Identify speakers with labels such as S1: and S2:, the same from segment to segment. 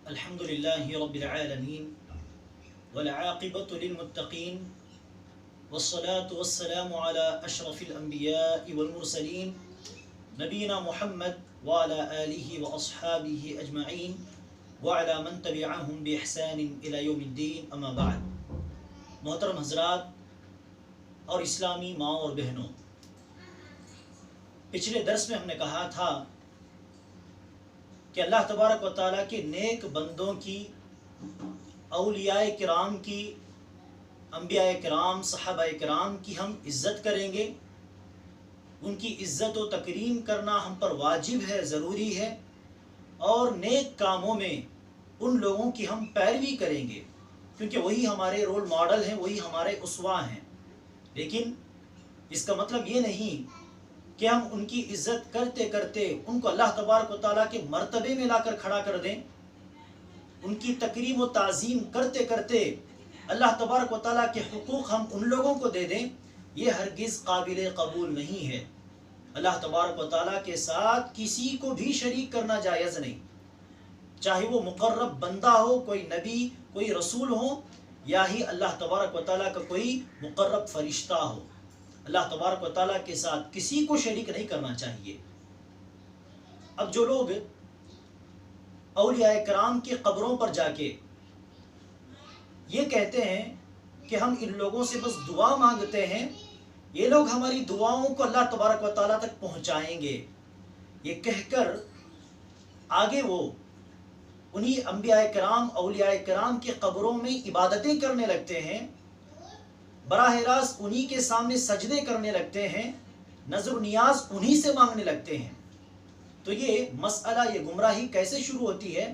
S1: الحمد لله رب العالمين والعاقبة للمتقين والصلاة والسلام على أشرف الأنبياء والمرسلين نبينا محمد وعلى آله وأصحابه أجمعين وعلى من تبعهم بإحسان إلى يوم الدين أما بعد. محترم حضرات اور اسلامی ماں اور بہنوں، پچھلے درس میں ہم نے کہا تھا کہ اللہ تبارک و تعالیٰ کے نیک بندوں کی، اولیاء کرام کی، انبیاء کرام، صحابہ کرام کی ہم عزت کریں گے. ان کی عزت و تکریم کرنا ہم پر واجب ہے، ضروری ہے، اور نیک کاموں میں ان لوگوں کی ہم پیروی کریں گے کیونکہ وہی ہمارے رول ماڈل ہیں، وہی ہمارے اسوا ہیں. لیکن اس کا مطلب یہ نہیں کہ ہم ان کی عزت کرتے کرتے ان کو اللہ تبارک و تعالیٰ کے مرتبے میں لا کر کھڑا کر دیں. ان کی تکریم و تعظیم کرتے کرتے اللہ تبارک و تعالیٰ کے حقوق ہم ان لوگوں کو دے دیں، یہ ہرگز قابل قبول نہیں ہے. اللہ تبارک و تعالیٰ کے ساتھ کسی کو بھی شریک کرنا جائز نہیں، چاہے وہ مقرب بندہ ہو، کوئی نبی، کوئی رسول ہو، یا ہی اللہ تبارک و تعالیٰ کا کوئی مقرب فرشتہ ہو. اللہ تبارک و تعالیٰ کے ساتھ کسی کو شریک نہیں کرنا چاہیے. اب جو لوگ اولیاء کرام کی قبروں پر جا کے یہ کہتے ہیں کہ ہم ان لوگوں سے بس دعا مانگتے ہیں، یہ لوگ ہماری دعاؤں کو اللہ تبارک و تعالیٰ تک پہنچائیں گے، یہ کہہ کر آگے وہ انہی انبیاء کرام، اولیاء کرام کی قبروں میں عبادتیں کرنے لگتے ہیں، براہ راست انہی کے سامنے سجدے کرنے لگتے ہیں، نظر و نیاز انہی سے مانگنے لگتے ہیں. تو یہ مسئلہ، یہ گمراہی کیسے شروع ہوتی ہے؟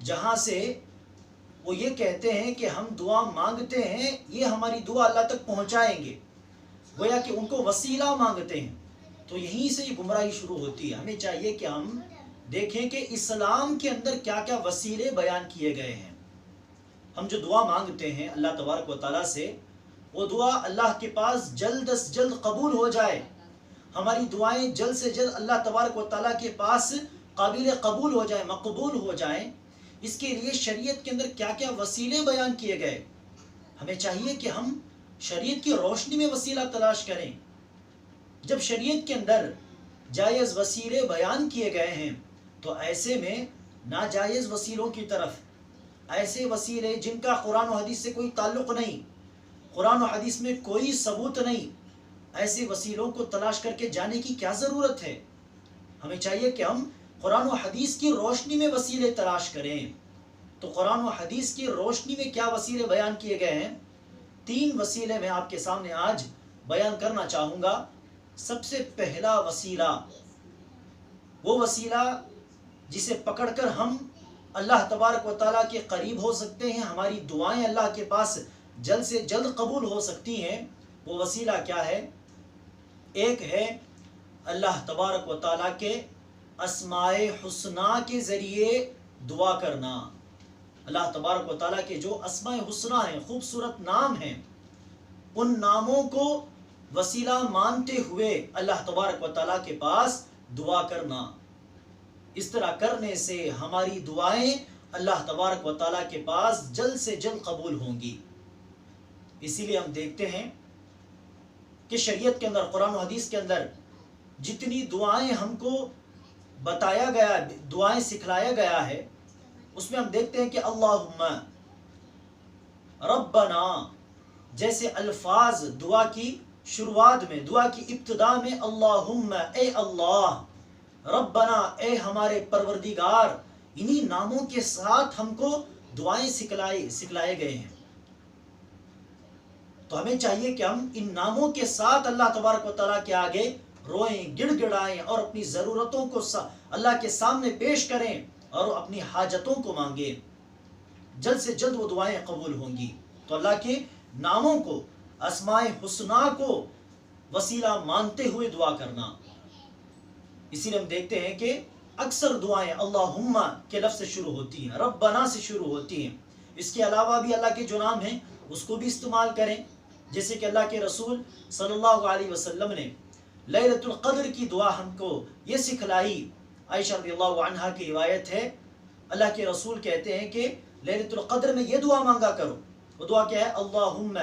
S1: جہاں سے وہ یہ کہتے ہیں کہ ہم دعا مانگتے ہیں، یہ ہماری دعا اللہ تک پہنچائیں گے، گویا کہ ان کو وسیلہ مانگتے ہیں. تو یہیں سے یہ گمراہی شروع ہوتی ہے. ہمیں چاہیے کہ ہم دیکھیں کہ اسلام کے اندر کیا کیا وسیلے بیان کیے گئے ہیں. ہم جو دعا مانگتے ہیں اللہ تبارک و تعالیٰ سے، وہ دعا اللہ کے پاس جلد از جلد قبول ہو جائے، ہماری دعائیں جلد سے جلد اللہ تبارک و تعالیٰ کے پاس قابل قبول ہو جائیں، مقبول ہو جائیں. اس کے لیے شریعت کے اندر کیا کیا وسیلے بیان کیے گئے، ہمیں چاہیے کہ ہم شریعت کی روشنی میں وسیلہ تلاش کریں. جب شریعت کے اندر جائز وسیلے بیان کیے گئے ہیں تو ایسے میں ناجائز وسیلوں کی طرف، ایسے وسیلے جن کا قرآن و حدیث سے کوئی تعلق نہیں، قرآن و حدیث میں کوئی ثبوت نہیں، ایسے وسیلوں کو تلاش کر کے جانے کی کیا ضرورت ہے؟ ہمیں چاہیے کہ ہم قرآن و حدیث کی روشنی میں وسیلے تلاش کریں. تو قرآن و حدیث کی روشنی میں کیا وسیلے بیان کیے گئے ہیں؟ 3 وسیلے میں آپ کے سامنے آج بیان کرنا چاہوں گا. سب سے پہلا وسیلہ، وہ وسیلہ جسے پکڑ کر ہم اللہ تبارک و تعالیٰ کے قریب ہو سکتے ہیں، ہماری دعائیں اللہ کے پاس جلد سے جلد قبول ہو سکتی ہیں. وہ وسیلہ کیا ہے؟ ایک ہے اللہ تبارک و تعالیٰ کے اسماء حسنہ کے ذریعے دعا کرنا. اللہ تبارک و تعالیٰ کے جو اسماء حسنہ ہیں، خوبصورت نام ہیں، ان ناموں کو وسیلہ مانتے ہوئے اللہ تبارک و تعالیٰ کے پاس دعا کرنا. اس طرح کرنے سے ہماری دعائیں اللہ تبارک و تعالیٰ کے پاس جلد سے جلد قبول ہوں گی. اسی لیے ہم دیکھتے ہیں کہ شریعت کے اندر، قرآن و حدیث کے اندر جتنی دعائیں ہم کو بتایا گیا، دعائیں سکھلایا گیا ہے، اس میں ہم دیکھتے ہیں کہ اللہم، ربنا جیسے الفاظ دعا کی شروعات میں، دعا کی ابتدا میں اللہم، اے اللہ، ربنا، اے ہمارے پروردگار، انہی ناموں کے ساتھ ہم کو دعائیں سکھلائے گئے ہیں. تو ہمیں چاہیے کہ ہم ان ناموں کے ساتھ اللہ تبارک و تعالیٰ کے آگے روئیں، گڑ گڑائیں، اور اپنی ضرورتوں کو اللہ کے سامنے پیش کریں اور اپنی حاجتوں کو مانگیں. جلد سے جلد وہ دعائیں قبول ہوں گی. تو اللہ کے ناموں کو، اسماء حسنہ کو وسیلہ مانتے ہوئے دعا کرنا. اسی لیے ہم دیکھتے ہیں کہ اکثر دعائیں اللہم کے لفظ سے شروع ہوتی ہیں، ربنا سے شروع ہوتی ہیں. اس کے علاوہ بھی اللہ کے جو نام ہیں اس کو بھی استعمال کریں، جیسے کہ اللہ کے رسول صلی اللہ علیہ وسلم نے لیلۃ القدر کی دعا ہم کو یہ سکھلائی. عائشہ رضی اللہ عنہا کی روایت ہے اللہ کے رسول کہتے ہیں کہ لیلۃ القدر میں یہ دعا مانگا کرو. وہ دعا کیا ہے؟ اللہم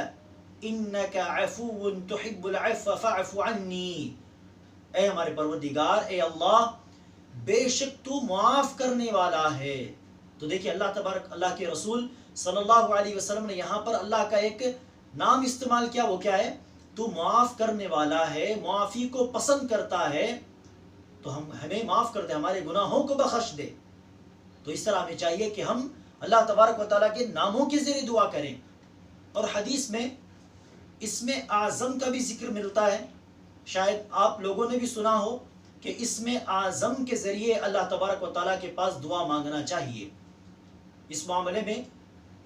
S1: انک عفو تحب العفو فاعف عنی. اے ہمارے پروردگار، اے اللہ، بے شک تو معاف کرنے والا ہے. تو دیکھیے اللہ کے رسول صلی اللہ علیہ وسلم نے یہاں پر اللہ کا ایک نام استعمال کیا. وہ کیا ہے؟ تو معاف کرنے والا ہے، معافی کو پسند کرتا ہے، تو ہمیں معاف کر دے، ہمارے گناہوں کو بخش دے. تو اس طرح ہمیں چاہیے کہ ہم اللہ تبارک و تعالیٰ کے ناموں کے ذریعے دعا کریں. اور حدیث میں اسم اعظم کا بھی ذکر ملتا ہے. شاید آپ لوگوں نے بھی سنا ہو کہ اسم اعظم کے ذریعے اللہ تبارک و تعالیٰ کے پاس دعا مانگنا چاہیے. اس معاملے میں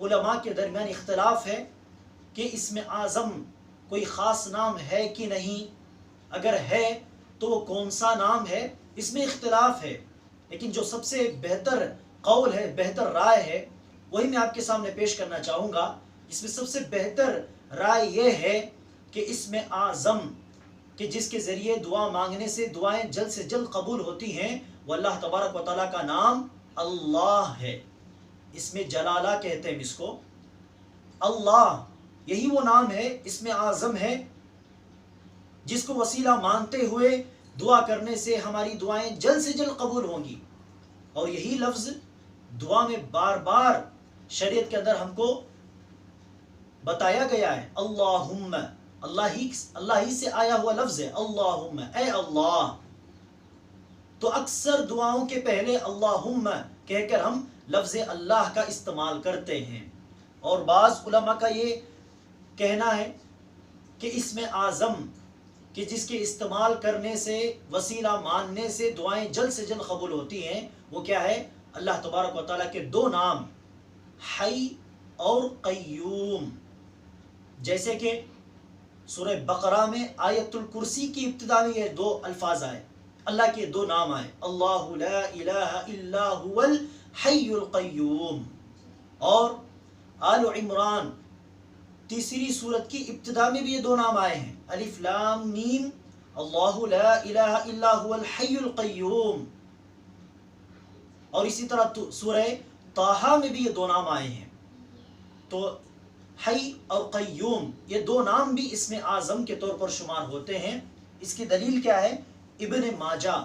S1: علماء کے درمیان اختلاف ہے کہ اسم اعظم کوئی خاص نام ہے کہ نہیں. اگر ہے تو وہ کون سا نام ہے، اس میں اختلاف ہے. لیکن جو سب سے بہتر قول ہے، بہتر رائے ہے، وہی میں آپ کے سامنے پیش کرنا چاہوں گا. اس میں سب سے بہتر رائے یہ ہے کہ اسم اعظم کہ جس کے ذریعے دعا مانگنے سے دعائیں جلد سے جلد قبول ہوتی ہیں، وہ اللہ تبارک و تعالیٰ کا نام اللہ ہے. اس میں جلالہ کہتے ہیں اس کو. اللہ یہی وہ نام ہے، اس میں اعظم ہے، جس کو وسیلہ مانتے ہوئے دعا کرنے سے ہماری دعائیں جلد سے جلد قبول ہوں گی. اور یہی لفظ دعا میں بار بار شریعت کے اندر ہم کو بتایا گیا ہے. اللہم، اللہ ہی سے آیا ہوا لفظ ہے اللہم، اے اللہ. تو اکثر دعاؤں کے پہلے اللہم کہہ کر ہم لفظ اللہ کا استعمال کرتے ہیں. اور بعض علماء کا یہ کہنا ہے کہ اسم اعظم کہ جس کے استعمال کرنے سے، وسیلہ ماننے سے دعائیں جلد سے جلد قبول ہوتی ہیں، وہ کیا ہے؟ اللہ تبارک و تعالیٰ کے دو نام حی اور قیوم. جیسے کہ سورہ بقرہ میں آیت الکرسی کی ابتدا میں یہ دو الفاظ آئے، اللہ کے دو نام آئے، اللہ لا الہ الا هو الحی القیوم. اور آل عمران تیسری سورت کی ابتدا میں بھی یہ دو نام آئے ہیں، الف لام میم، اللہ لا الہ الا هو الحی القیوم. اور اسی طرح سورہ طٰہٰ میں بھی یہ دو نام آئے ہیں. تو حی اور قیوم یہ دو نام بھی اسم اعظم کے طور پر شمار ہوتے ہیں. اس کی دلیل کیا ہے؟ ابن ماجہ،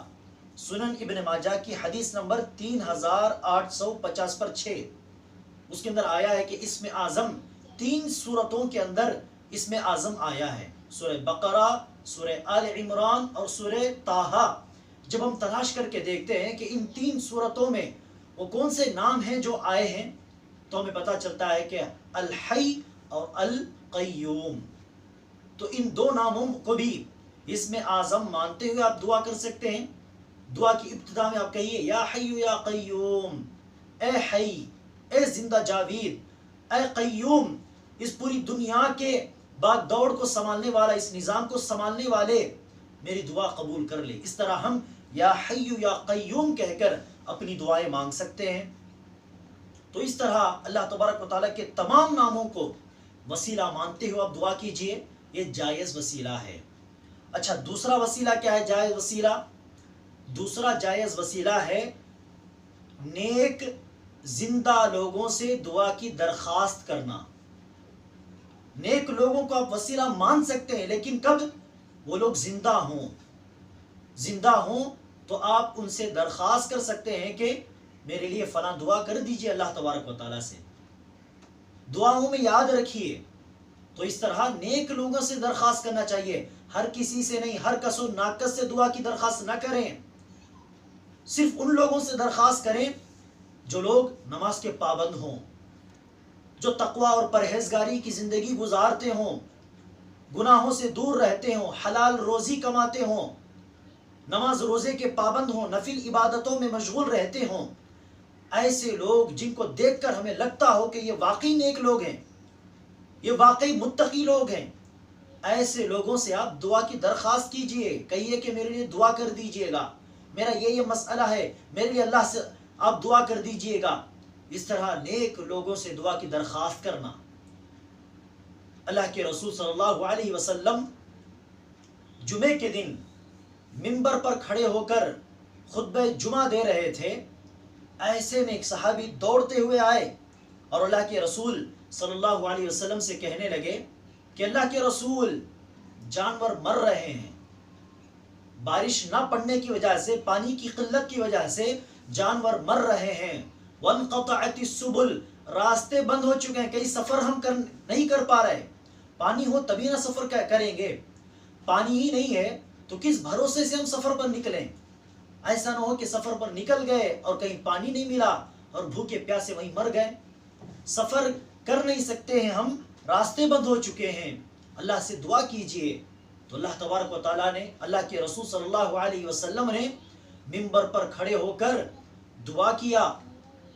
S1: سنن ابن ماجہ کی حدیث نمبر 3850 پر 6، اس کے اندر آیا ہے کہ اسم اعظم 3 سورتوں کے اندر اسم اعظم آیا ہے، سورہ بقرہ، سورہ آل عمران اور سورہ طٰہٰ. جب ہم تلاش کر کے دیکھتے ہیں کہ ان 3 سورتوں میں وہ کون سے نام ہیں جو آئے ہیں، تو ہمیں پتہ چلتا ہے کہ الحی اور القیوم. تو ان دو ناموں کو بھی اسم اعظم مانتے ہوئے آپ دعا کر سکتے ہیں. دعا کی ابتدا میں آپ کہیے یا حی یا قیوم، اے حی، اے زندہ جاوید، اے قیوم، اس پوری دنیا کے باغ دوڑ کو سنبھالنے والا، اس نظام کو سنبھالنے والے، میری دعا قبول کر لے. اس طرح ہم یا حی یا قیوم کہہ کر اپنی دعائیں مانگ سکتے ہیں. تو اس طرح اللہ تبارک و تعالیٰ کے تمام ناموں کو وسیلہ مانتے ہوئے آپ دعا کیجئے، یہ جائز وسیلہ ہے. اچھا، دوسرا وسیلہ کیا ہے جائز وسیلہ؟ دوسرا جائز وسیلہ ہے نیک زندہ لوگوں سے دعا کی درخواست کرنا. نیک لوگوں کو آپ وسیلہ مان سکتے ہیں، لیکن کب؟ وہ لوگ زندہ ہوں. زندہ ہوں تو آپ ان سے درخواست کر سکتے ہیں کہ میرے لیے فلاں دعا کر دیجئے اللہ تبارک و تعالیٰ سے. دعاؤں میں یاد رکھیے. تو اس طرح نیک لوگوں سے درخواست کرنا چاہیے، ہر کسی سے نہیں. ہر کس و ناکس سے دعا کی درخواست نہ کریں. صرف ان لوگوں سے درخواست کریں جو لوگ نماز کے پابند ہوں، جو تقوی اور پرہیزگاری کی زندگی گزارتے ہوں، گناہوں سے دور رہتے ہوں، حلال روزی کماتے ہوں، نماز روزے کے پابند ہوں، نفل عبادتوں میں مشغول رہتے ہوں. ایسے لوگ جن کو دیکھ کر ہمیں لگتا ہو کہ یہ واقعی نیک لوگ ہیں، یہ واقعی متقی لوگ ہیں، ایسے لوگوں سے آپ دعا کی درخواست کیجئے. کہیے کہ میرے لیے دعا کر دیجئے گا، میرا یہ مسئلہ ہے، میرے لیے اللہ سے آپ دعا کر دیجئے گا. اس طرح نیک لوگوں سے دعا کی درخواست کرنا. اللہ کے رسول صلی اللہ علیہ وسلم جمعے کے دن منبر پر کھڑے ہو کر خطبہ جمعہ دے رہے تھے. ایسے میں ایک صحابی دوڑتے ہوئے آئے اور اللہ کے رسول صلی اللہ علیہ وسلم سے کہنے لگے کہ اللہ کے رسول، جانور مر رہے ہیں، بارش نہ پڑنے کی وجہ سے، پانی کی قلت کی وجہ سے جانور مر رہے ہیں۔ وانقطعت السبل، راستے بند ہو چکے ہیں، کئی سفر ہم نہیں کر پا رہے، پانی ہو تبھی نہ سفر کریں گے، پانی ہی نہیں ہے تو کس بھروسے سے ہم سفر پر نکلیں؟ ایسا نہ ہو کہ سفر پر نکل گئے اور کہیں پانی نہیں ملا اور بھوکے پیاسے وہیں مر گئے۔ سفر کر نہیں سکتے ہیں ہم، راستے بند ہو چکے ہیں، اللہ سے دعا کیجئے۔ تو اللہ تبارک و تعالیٰ نے، اللہ کے رسول صلی اللہ علیہ وسلم نے منبر پر کھڑے ہو کر دعا کیا۔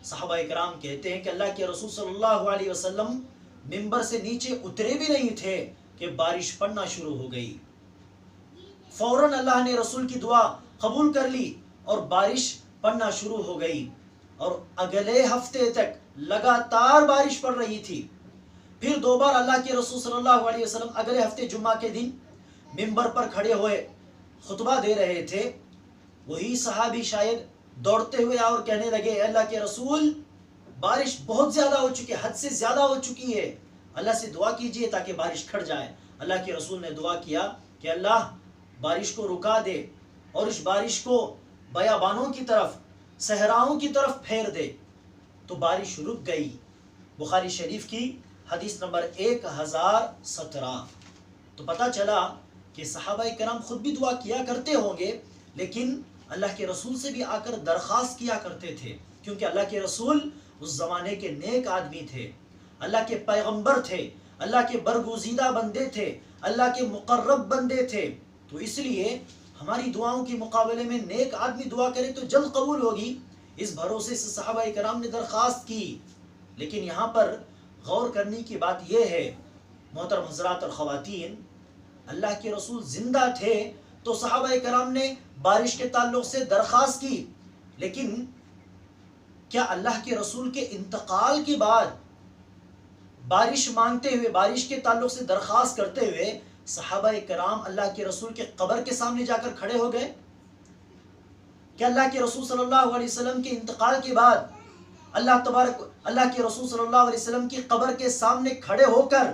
S1: صحابہ کرام کہتے ہیں کہ اللہ کے رسول صلی اللہ علیہ وسلم منبر سے نیچے اترے بھی نہیں تھے کہ بارش پڑنا شروع ہو گئی۔ فوراً اللہ نے رسول کی دعا قبول کر لی اور بارش پڑنا شروع ہو گئی، اور اگلے ہفتے تک لگاتار بارش پڑ رہی تھی۔ پھر دوبارہ اللہ کے رسول صلی اللہ علیہ وسلم اگلے ہفتے جمعہ کے دن منبر پر کھڑے ہوئے خطبہ دے رہے تھے۔ وہی صحابی شاید دوڑتے ہوئے اور کہنے لگے، اے اللہ کے رسول، بارش بہت زیادہ ہو چکی ہے، حد سے زیادہ ہو چکی ہے، اللہ سے دعا کیجئے تاکہ بارش کھڑ جائے۔ اللہ کے رسول نے دعا کیا کہ اللہ بارش کو رکا دے اور اس بارش کو بیابانوں کی طرف، صحراؤں کی طرف پھیر دے۔ تو بارش رک گئی۔ بخاری شریف کی حدیث نمبر 1017۔ تو پتہ چلا کہ صحابہ کرام خود بھی دعا کیا کرتے ہوں گے، لیکن اللہ کے رسول سے بھی آ کر درخواست کیا کرتے تھے، کیونکہ اللہ کے رسول اس زمانے کے نیک آدمی تھے، اللہ کے پیغمبر تھے، اللہ کے برگزیدہ بندے تھے، اللہ کے مقرب بندے تھے۔ تو اس لیے ہماری دعاؤں کے مقابلے میں نیک آدمی دعا کرے تو جلد قبول ہوگی، اس بھروسے سے صحابہ کرام نے درخواست کی۔ لیکن یہاں پر غور کرنے کی بات یہ ہے محترم حضرات اور خواتین، اللہ کے رسول زندہ تھے تو صحابہ کرام نے بارش کے تعلق سے درخواست کی، لیکن کیا اللہ کے رسول کے انتقال کے بعد بارش مانگتے ہوئے، بارش کے تعلق سے درخواست کرتے ہوئے صحابہ کرام اللہ کے رسول کے قبر کے سامنے جا کر کھڑے ہو گئے؟ کہ اللہ کے رسول صلی اللہ علیہ وسلم کے انتقال کے بعد اللہ کے رسول صلی اللہ علیہ وسلم کی قبر کے سامنے کھڑے ہو کر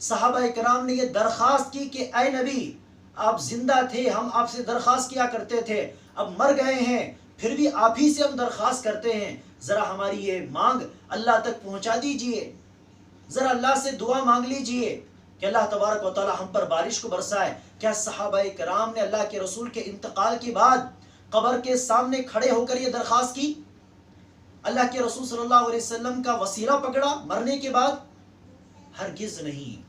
S1: صحابہ کرام نے یہ درخواست کی کہ اے نبی، آپ زندہ تھے، ہم آپ سے درخواست کیا کرتے تھے، اب مر گئے ہیں، پھر بھی آپ ہی سے ہم درخواست کرتے ہیں، ذرا ہماری یہ مانگ اللہ تک پہنچا دیجئے، ذرا اللہ سے دعا مانگ لیجئے کہ اللہ تبارک و تعالی ہم پر بارش کو برسائے۔ کیا صحابہ کرام نے اللہ کے رسول کے انتقال کے بعد قبر کے سامنے کھڑے ہو کر یہ درخواست کی؟ اللہ کے رسول صلی اللہ علیہ وسلم کا وسیلہ پکڑا مرنے کے بعد؟ ہرگز نہیں،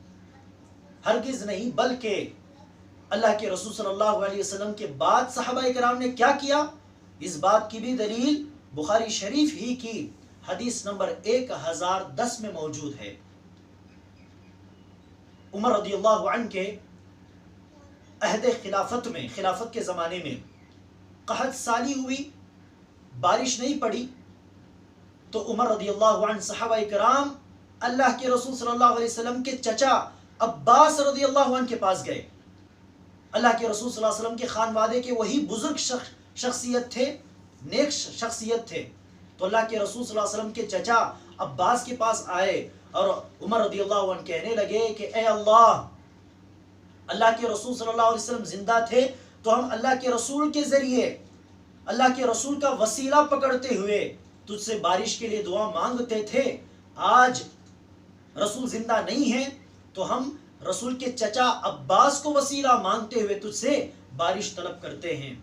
S1: ہرگز نہیں، بلکہ اللہ کے رسول صلی اللہ علیہ وسلم کے بعد صحابہ کرام نے کیا کیا؟ اس بات کی بھی دلیل بخاری شریف ہی کی حدیث نمبر 1010 میں موجود ہے۔ عمر رضی اللہ عنہ کے عہد خلافت میں، خلافت کے زمانے میں قحط سالی ہوئی، بارش نہیں پڑی، تو عمر رضی اللہ عنہ صحابہ کرام اللہ کے رسول صلی اللہ علیہ وسلم کے چچا عباس رضی اللہ عنہ کے پاس گئے۔ اللہ کے رسول صلی اللہ علیہ وسلم کے خانوادے کے وہی بزرگ شخصیت تھے، نیک شخصیت تھے، تو اللہ کے رسول صلی اللہ علیہ وسلم کے چچا عباس کے پاس آئے اور عمر رضی اللہ عنہ کہنے لگے کہ اے اللہ کے رسول صلی اللہ علیہ وسلم زندہ تھے تو ہم اللہ کے رسول کے ذریعے، اللہ کے رسول کا وسیلہ پکڑتے ہوئے تجھ سے بارش کے لیے دعا مانگتے تھے، آج رسول زندہ نہیں ہے تو ہم رسول کے چچا عباس کو وسیلہ مانگتے ہوئے تجھ سے بارش طلب کرتے ہیں۔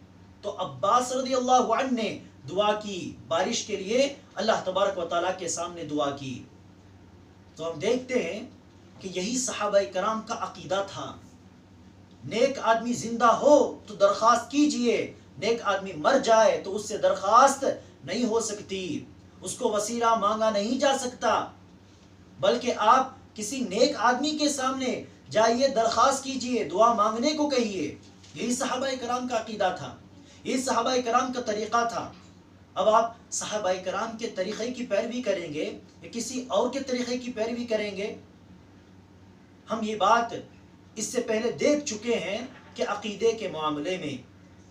S1: تو عباس رضی اللہ عنہ نے دعا کی بارش کے لیے، اللہ تبارک و تعالیٰ کے سامنے دعا کی۔ تو ہم دیکھتے ہیں کہ یہی صحابہ کرام کا عقیدہ تھا، نیک آدمی زندہ ہو تو درخواست کیجئے، نیک آدمی مر جائے تو اس سے درخواست نہیں ہو سکتی، اس کو وسیلہ مانگا نہیں جا سکتا، بلکہ آپ کسی نیک آدمی کے سامنے جائیے، درخواست کیجئے، دعا مانگنے کو کہیے۔ یہی صحابہ کرام کا عقیدہ تھا، یہی صحابہ کرام کا طریقہ تھا۔ اب آپ صحابہ کرام کے طریقے کی پیروی کریں گے یا کسی اور کے طریقے کی پیروی کریں گے؟ ہم یہ بات اس سے پہلے دیکھ چکے ہیں کہ عقیدے کے معاملے میں،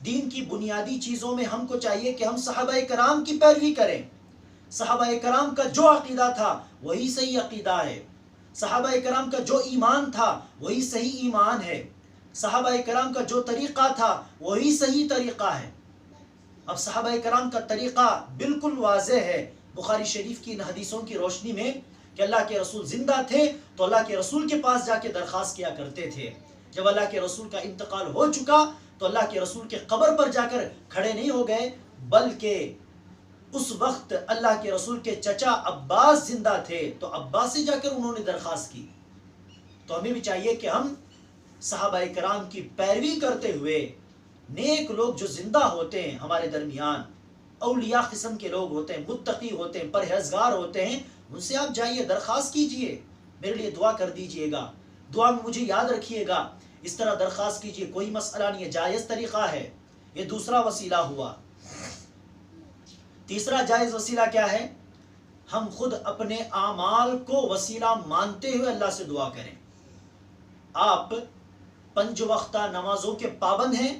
S1: دین کی بنیادی چیزوں میں ہم کو چاہیے کہ ہم صحابہ کرام کی پیروی کریں، صحابہ کرام کا جو عقیدہ تھا وہی صحیح عقیدہ ہے، صحابہ کرام کا جو ایمان تھا وہی صحیح ایمان ہے، صحابہ کرام کا جو طریقہ تھا وہی صحیح طریقہ ہے۔ اب صحابہ کرام کا طریقہ بالکل واضح ہے بخاری شریف کی ان حدیثوں کی روشنی میں کہ اللہ کے رسول زندہ تھے تو اللہ کے رسول کے پاس جا کے درخواست کیا کرتے تھے، جب اللہ کے رسول کا انتقال ہو چکا تو اللہ کے رسول کے قبر پر جا کر کھڑے نہیں ہو گئے، بلکہ اس وقت اللہ کے رسول کے چچا عباس زندہ تھے تو عباس سے جا کر انہوں نے درخواست کی۔ تو ہمیں بھی چاہیے کہ ہم صحابہ کرام کی پیروی کرتے ہوئے نیک لوگ جو زندہ ہوتے ہیں ہمارے درمیان، اولیاء قسم کے لوگ ہوتے ہیں، متقی ہوتے ہیں، پرہیزگار ہوتے ہیں، ان سے آپ جائیے، درخواست کیجئے، میرے لیے دعا کر دیجئے گا، دعا میں مجھے یاد رکھیے گا، اس طرح درخواست کیجئے، کوئی مسئلہ نہیں ہے، جائز طریقہ ہے۔ یہ دوسرا وسیلہ ہوا۔ تیسرا جائز وسیلہ کیا ہے؟ ہم خود اپنے اعمال کو وسیلہ مانتے ہوئے اللہ سے دعا کریں۔ آپ 5 وقتہ نمازوں کے پابند ہیں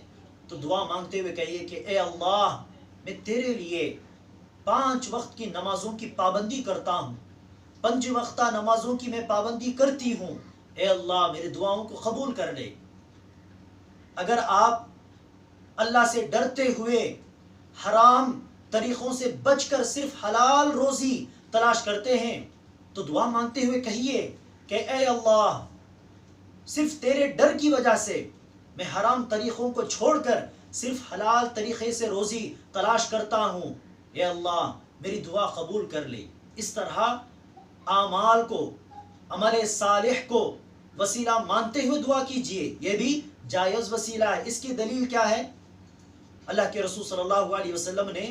S1: تو دعا مانگتے ہوئے کہیے کہ اے اللہ میں تیرے لیے 5 وقت کی نمازوں کی پابندی کرتا ہوں، 5 وقتہ نمازوں کی میں پابندی کرتی ہوں، اے اللہ میرے دعاؤں کو قبول کر لے۔ اگر آپ اللہ سے ڈرتے ہوئے حرام طریقوں سے بچ کر صرف حلال روزی تلاش کرتے ہیں تو دعا مانگتے ہوئے کہیے کہ اے اللہ صرف تیرے ڈر کی وجہ سے میں حرام طریقوں کو چھوڑ کر صرف حلال طریقے سے روزی تلاش کرتا ہوں، اے اللہ میری دعا قبول کر لے۔ اس طرح اعمال کو، عمل صالح کو وسیلہ مانتے ہوئے دعا کیجئے، یہ بھی جائز وسیلہ ہے۔ اس کی دلیل کیا ہے؟ اللہ کے رسول صلی اللہ علیہ وسلم نے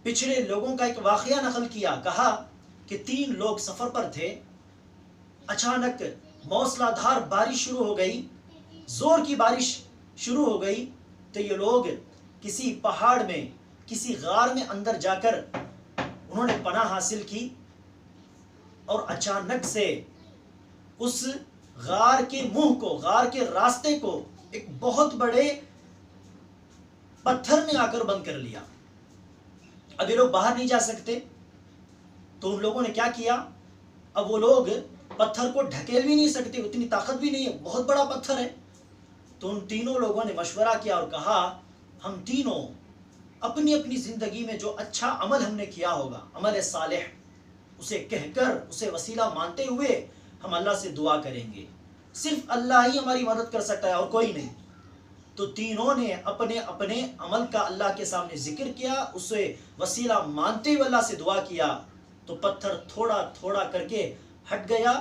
S1: پچھلے لوگوں کا ایک واقعہ نقل کیا، کہا کہ 3 لوگ سفر پر تھے، اچانک موسلا دھار بارش شروع ہو گئی، زور کی بارش شروع ہو گئی، تو یہ لوگ کسی پہاڑ میں، کسی غار میں اندر جا کر انہوں نے پناہ حاصل کی، اور اچانک سے اس غار کے منہ کو، غار کے راستے کو ایک بہت بڑے پتھر نے آ کر بند کر لیا۔ اب یہ لوگ باہر نہیں جا سکتے، تو ان لوگوں نے کیا کیا؟ اب وہ لوگ پتھر کو ڈھکیل بھی نہیں سکتے، اتنی طاقت بھی نہیں ہے، بہت بڑا پتھر ہے۔ تو ان تینوں لوگوں نے مشورہ کیا اور کہا ہم تینوں اپنی اپنی زندگی میں جو اچھا عمل ہم نے کیا ہوگا، عمل صالح، اسے کہہ کر، اسے وسیلہ مانتے ہوئے ہم اللہ سے دعا کریں گے، صرف اللہ ہی ہماری مدد کر سکتا ہے اور کوئی نہیں۔ تو تینوں نے اپنے اپنے عمل کا اللہ کے سامنے ذکر کیا، اسے وسیلہ مانتے ہوئے اللہ سے دعا کیا، تو پتھر تھوڑا تھوڑا کر کے ہٹ گیا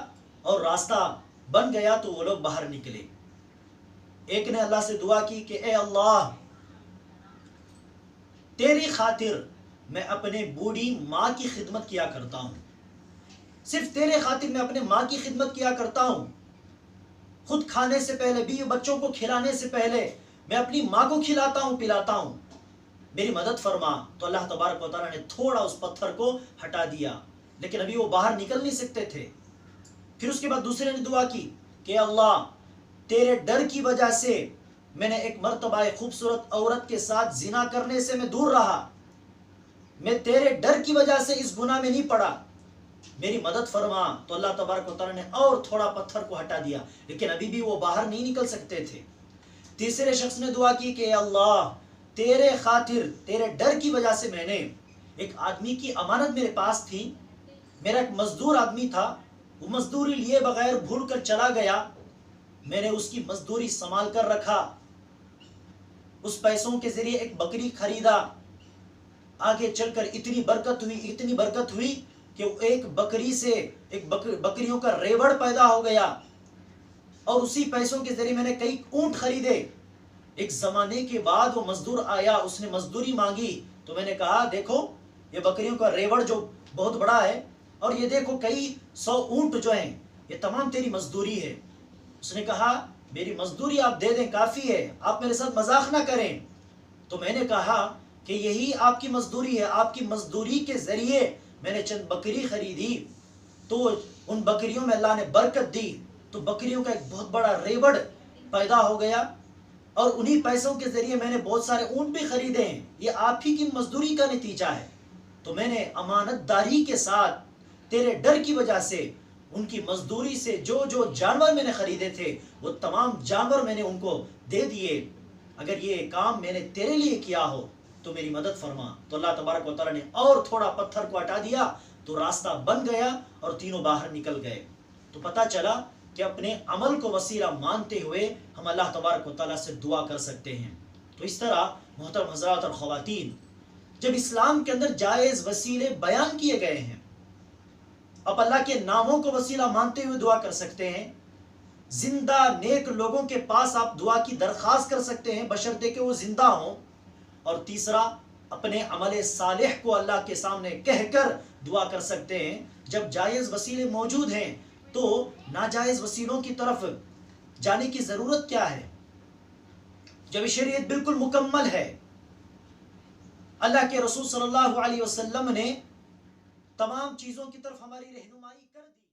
S1: اور راستہ بن گیا، تو وہ لوگ باہر نکلے۔ ایک نے اللہ سے دعا کی کہ اے اللہ تیری خاطر میں اپنے بوڑھی ماں کی خدمت کیا کرتا ہوں، صرف تیرے خاطر میں اپنے ماں کی خدمت کیا کرتا ہوں، خود کھانے سے پہلے، بیوی بچوں کو کھلانے سے پہلے میں اپنی ماں کو کھلاتا ہوں، پلاتا ہوں، میری مدد فرما۔ تو اللہ تبارک و تعالیٰ نے تھوڑا اس پتھر کو ہٹا دیا، لیکن ابھی وہ باہر نکل نہیں سکتے تھے۔ پھر اس کے بعد دوسرے نے دعا کی کہ اللہ تیرے ڈر کی وجہ سے میں نے ایک مرتبہ ایک خوبصورت عورت کے ساتھ زنا کرنے سے میں دور رہا، میں تیرے ڈر کی وجہ سے اس گناہ میں نہیں پڑا، میری مدد فرما۔ تو اللہ تبارک و تعالیٰ نے اور تھوڑا پتھر کو ہٹا دیا، لیکن ابھی بھی وہ باہر نہیں نکل سکتے تھے۔ تیسرے شخص نے دعا کی کہ اے اللہ تیرے خاطر، تیرے ڈر کی وجہ سے میں نے ایک آدمی کی امانت میرے پاس تھی، میرا ایک مزدور آدمی تھا، وہ مزدوری لیے بغیر بھول کر چلا گیا، میں نے اس کی مزدوری سنبھال کر رکھا، اس پیسوں کے ذریعے ایک بکری خریدا، آگے چل کر اتنی برکت ہوئی کہ ایک بکری سے بکریوں کا ریوڑ پیدا ہو گیا، اور اسی پیسوں کے ذریعے میں نے کئی اونٹ خریدے۔ ایک زمانے کے بعد وہ مزدور آیا، اس نے مزدوری مانگی، تو میں نے کہا دیکھو یہ بکریوں کا ریوڑ جو بہت بڑا ہے، اور یہ دیکھو کئی 100 اونٹ جو ہیں، یہ تمام تیری مزدوری ہے۔ اس نے کہا میری مزدوری آپ دے دیں، کافی ہے، آپ میرے ساتھ مذاق نہ کریں۔ تو میں نے کہا کہ یہی آپ کی مزدوری ہے، آپ کی مزدوری کے ذریعے میں نے چند بکری خریدی، تو ان بکریوں میں اللہ نے برکت دی، تو بکریوں کا ایک بہت بڑا ریوڑ پیدا ہو گیا، اور انہی پیسوں کے ذریعے میں نے بہت سارے اونٹ بھی خریدے ہیں، یہ آپ ہی کی مزدوری کا نتیجہ ہے۔ تو میں نے امانت داری کے ساتھ تیرے ڈر کی وجہ سے ان کی مزدوری سے جو جو جانور میں نے خریدے تھے وہ تمام جانور میں نے ان کو دے دیے. اگر یہ کام میں نے تیرے لیے کیا ہو تو میری مدد فرما. تو اللہ تبارک و تعالیٰ نے اور تھوڑا پتھر کو ہٹا دیا تو راستہ بن گیا اور تینوں باہر نکل گئے. تو پتہ چلا کہ اپنے عمل کو وسیلہ مانتے ہوئے ہم اللہ تبارک و تعالیٰ سے دعا کر سکتے ہیں. تو اس طرح محترم حضرات اور خواتین، جب اسلام کے اندر جائز وسیلے بیان کیے گئے ہیں، آپ اللہ کے ناموں کو وسیلہ مانتے ہوئے دعا کر سکتے ہیں، زندہ نیک لوگوں کے پاس آپ دعا کی درخواست کر سکتے ہیں بشرطے کہ وہ زندہ ہوں. اور تیسرا، اپنے عمل صالح کو اللہ کے سامنے کہہ کر دعا کر سکتے ہیں. جب جائز وسیلے موجود ہیں تو ناجائز وسیلوں کی طرف جانے کی ضرورت کیا ہے؟ جب شریعت بالکل مکمل ہے، اللہ کے رسول صلی اللہ علیہ وسلم نے تمام چیزوں کی طرف ہماری رہنمائی کر دی.